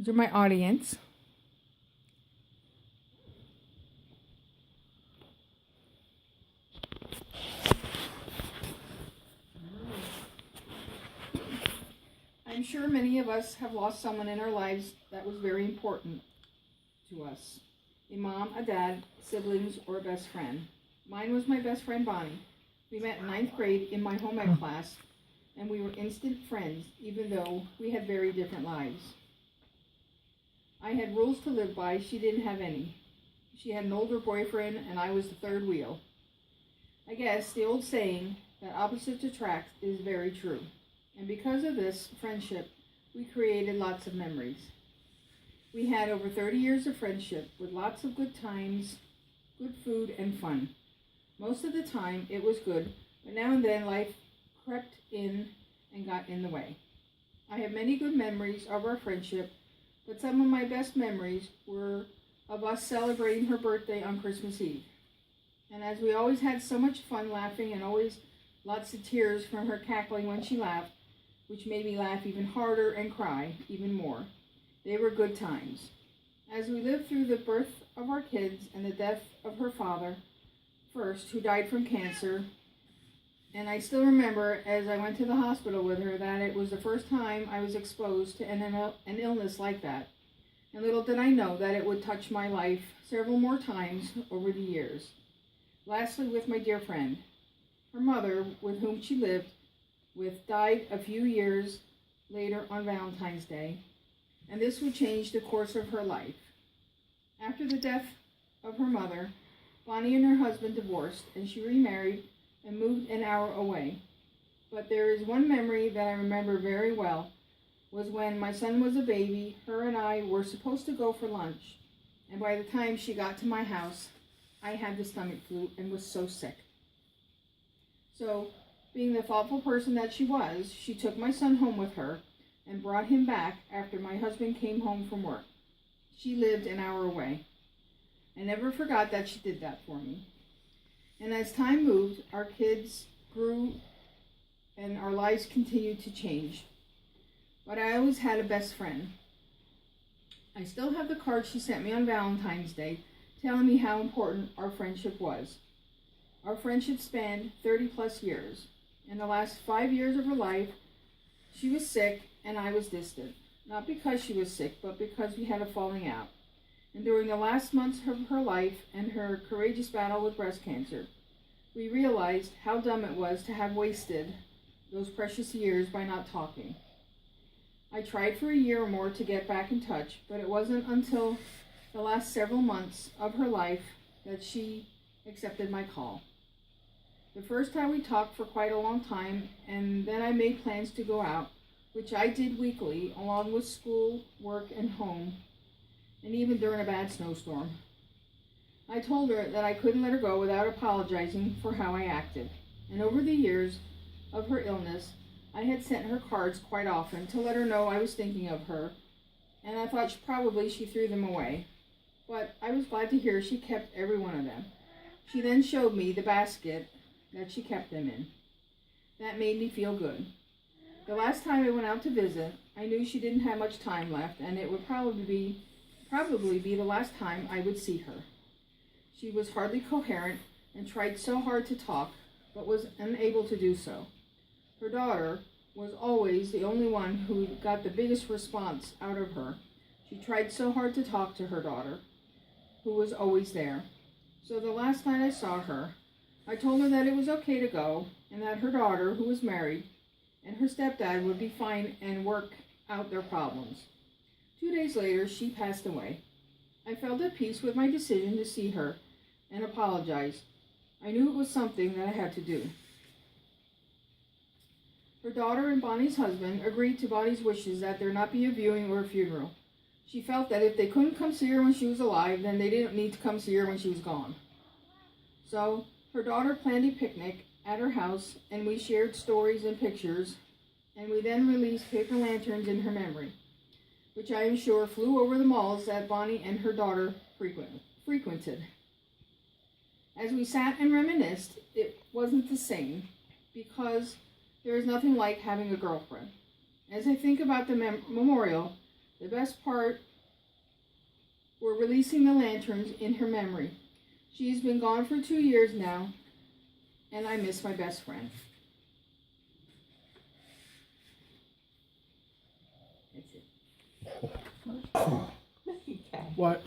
These are my audience. I'm sure many of us have lost someone in our lives that was very important to us. A mom, a dad, siblings, or a best friend. Mine was my best friend, Bonnie. We met in 9th grade in my home ec class, and we were instant friends, even though we had very different lives. I had rules to live by. She didn't have any. She had an older boyfriend, and I was the third wheel. I guess the old saying that opposites attract is very true. And because of this friendship, we created lots of memories. We had over 30 years of friendship with lots of good times, good food, and fun. Most of the time, it was good, but now and then life crept in and got in the way. I have many good memories of our friendship, but some of my best memories were of us celebrating her birthday on Christmas Eve. And as we always had so much fun laughing and always lots of tears from her cackling when she laughed, which made me laugh even harder and cry even more. They were good times. As we lived through the birth of our kids and the death of her father, first, who died from cancer, and I still remember as I went to the hospital with her that it was the first time I was exposed to an illness like that. And little did I know that it would touch my life several more times over the years. Lastly, with my dear friend. Her mother, with whom she lived with, died a few years later on Valentine's Day, and this would change the course of her life. After the death of her mother, Bonnie and her husband divorced, and she remarried and moved an hour away. But there is one memory that I remember very well, was when my son was a baby. Her and I were supposed to go for lunch, and by the time she got to my house, I had the stomach flu and was so sick. So, being the thoughtful person that she was, she took my son home with her and brought him back after my husband came home from work. She lived an hour away. I never forgot that she did that for me. And as time moved, our kids grew and our lives continued to change. But I always had a best friend. I still have the card she sent me on Valentine's Day telling me how important our friendship was. Our friendship spanned 30 plus years. In the last 5 years of her life, she was sick and I was distant. Not because she was sick, but because we had a falling out. And during the last months of her life and her courageous battle with breast cancer, we realized how dumb it was to have wasted those precious years by not talking. I tried for a year or more to get back in touch, but it wasn't until the last several months of her life that she accepted my call. The first time we talked for quite a long time, and then I made plans to go out, which I did weekly, along with school, work, and home, and even during a bad snowstorm. I told her that I couldn't let her go without apologizing for how I acted. And over the years of her illness, I had sent her cards quite often to let her know I was thinking of her, and I thought probably she threw them away. But I was glad to hear she kept every one of them. She then showed me the basket that she kept them in. That made me feel good. The last time I went out to visit, I knew she didn't have much time left, and it would probably be the last time I would see her. She was hardly coherent and tried so hard to talk, but was unable to do so. Her daughter was always the only one who got the biggest response out of her. She tried so hard to talk to her daughter, who was always there. So the last night I saw her, I told her that it was okay to go, and that her daughter, who was married, and her stepdad would be fine and work out their problems. 2 days later, she passed away. I felt at peace with my decision to see her and apologize. I knew it was something that I had to do. Her daughter and Bonnie's husband agreed to Bonnie's wishes that there not be a viewing or a funeral. She felt that if they couldn't come see her when she was alive, then they didn't need to come see her when she was gone. So, her daughter planned a picnic at her house, and we shared stories and pictures, and we then released paper lanterns in her memory, which I am sure flew over the malls that Bonnie and her daughter frequented. As we sat and reminisced, it wasn't the same, because there is nothing like having a girlfriend. As I think about the memorial, The best part, we're releasing the lanterns in her memory. She's been gone for 2 years now, and I miss my best friend. That's it. What?